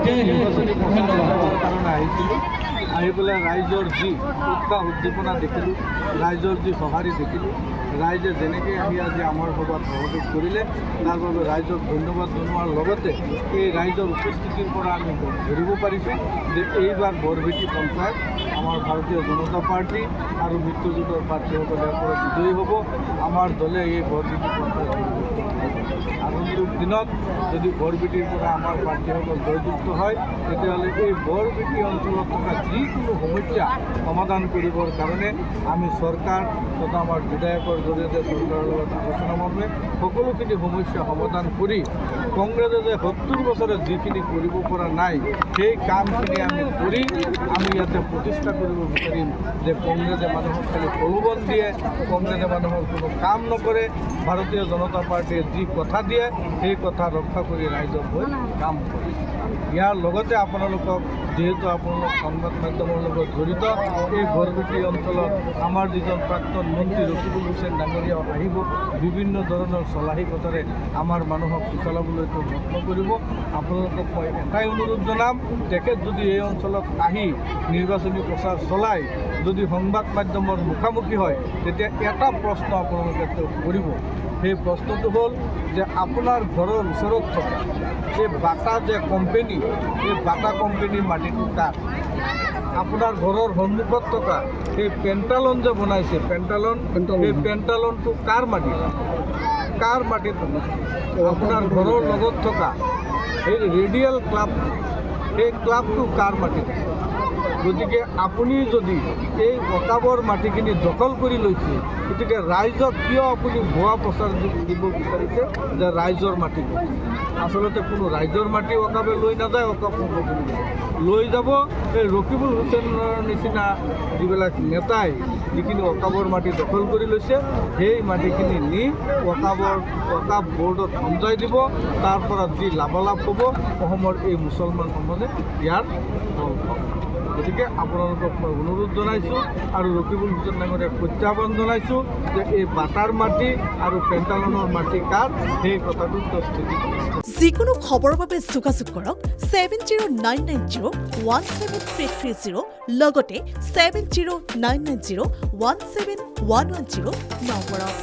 নিৰ্বাচনী প্ৰচাৰৰ কাৰণে আহিছিলোঁ। আহি পেলাই ৰাইজৰ যি উৎসাহ উদ্দীপনা দেখিলোঁ, ৰাইজৰ যি সঁহাৰি দেখিলোঁ, ৰাইজে যেনেকৈ আহি আজি আমাৰ সভাত সহযোগ কৰিলে তাৰ বাবে ৰাইজক ধন্যবাদ জনোৱাৰ লগতে এই ৰাইজৰ উপস্থিতিৰ পৰা আমি ধৰিব পাৰিছোঁ যে এইবাৰ বৰভেটি পঞ্চায়ত আমাৰ ভাৰতীয় জনতা পাৰ্টি আৰু মিত্ৰজোঁটৰ প্ৰাৰ্থীসকলে পৰা বিজয়ী হ'ব। আমাৰ দলে এই বৰভেটি পঞ্চায়ত আগন্তুক দিনত যদি বৰভেটিৰ পৰা আমাৰ প্ৰাৰ্থীসকল জয়যুক্ত হয় তেতিয়াহ'লে এই বৰভেটি অঞ্চলত থকা যিকোনো সমস্যা সমাধান কৰিবৰ কাৰণে আমি চৰকাৰ তথা আমাৰ বিধায়কৰ জৰিয়তে চৰকাৰৰ লগত আলোচনা মৰ্মে সকলোখিনি সমস্যা সমাধান কৰি কংগ্ৰেছে যে 70 বছৰে যিখিনি কৰিব পৰা নাই সেই কামখিনি আমি কৰি আমি ইয়াতে প্ৰতিষ্ঠা কৰিব বিচাৰিম যে কংগ্ৰেছে মানুহক খালি প্ৰলোভন দিয়ে, কংগ্ৰেছে মানুহৰ কোনো কাম নকৰে, ভাৰতীয় জনতা পাৰ্টীয়ে যি কথা দিয়ে সেই কথা ৰক্ষা কৰি ৰাইজৰ হৈ কাম কৰে। ইয়াৰ লগতে আপোনালোকক যিহেতু আপোনালোক সংবাদ মাধ্যমৰ লগত জড়িত এই বৰভেটি অঞ্চলত আমাৰ যিজন প্ৰাক্তন মন্ত্ৰী ৰকিবুল হুছেইন ডাঙৰীয়া আহিব, বিভিন্ন ধৰণৰ চলাহী কথাৰে আমাৰ মানুহক চলাবলৈতো যত্ন কৰিব। আপোনালোকক মই এটাই অনুৰোধ জনাম, তেখেত যদি এই অঞ্চলত আহি নিৰ্বাচনী প্ৰচাৰ চলায়, যদি সংবাদ মাধ্যমৰ মুখামুখি হয় তেতিয়া এটা প্ৰশ্ন আপোনালোকে কৰিব। সেই প্ৰশ্নটো হ'ল যে আপোনাৰ ঘৰৰ ওচৰত থকা এই বাটা যে কোম্পানী, এই বাটা কোম্পানীৰ মাটিটো কাৰ? আপোনাৰ ঘৰৰ সন্মুখত থকা সেই পেণ্টালন যে বনাইছে, সেই পেণ্টালনটো কাৰ মাটি? কাৰ মাটিত? আপোনাৰ ঘৰৰ লগত থকা এই ৰেডিয়েল ক্লাব, সেই ক্লাবটো কাৰ মাটিত? গতিকে আপুনি যদি এই অকাবৰ মাটিখিনি দখল কৰি লৈছে, গতিকে ৰাইজক কিয় আপুনি ভুৱা প্ৰচাৰ দিব বিচাৰিছে যে ৰাইজৰ মাটি? আচলতে কোনো ৰাইজৰ মাটি অকাবে লৈ নাযায়, অকাব লৈ যাব এই ৰকিবুল হুছেইনৰ নিচিনা যিবিলাক নেতাই যিখিনি অকাবৰ মাটি দখল কৰি লৈছে সেই মাটিখিনি নি অকাব বোৰ্ডত সমজাই দিব। তাৰ পৰা যি লাভালাভ হ'ব অসমৰ এই মুছলমান সমাজে ইয়াৰ ফল পাব। গতিকে আপোনালোকক মই অনুৰোধ জনাইছোঁ আৰু ৰকিবুল হুছেইন ডাঙৰীয়াক প্ৰত্যাহ্বান জনাইছোঁ যে এই বাটাৰ মাটি আৰু পেণ্টালনৰ মাটি কাৰ, সেই কথাটো স্থিতি। যিকোনো খবৰৰ বাবে যোগাযোগ কৰক 7099017330 লগতে 7099017110 নম্বৰত।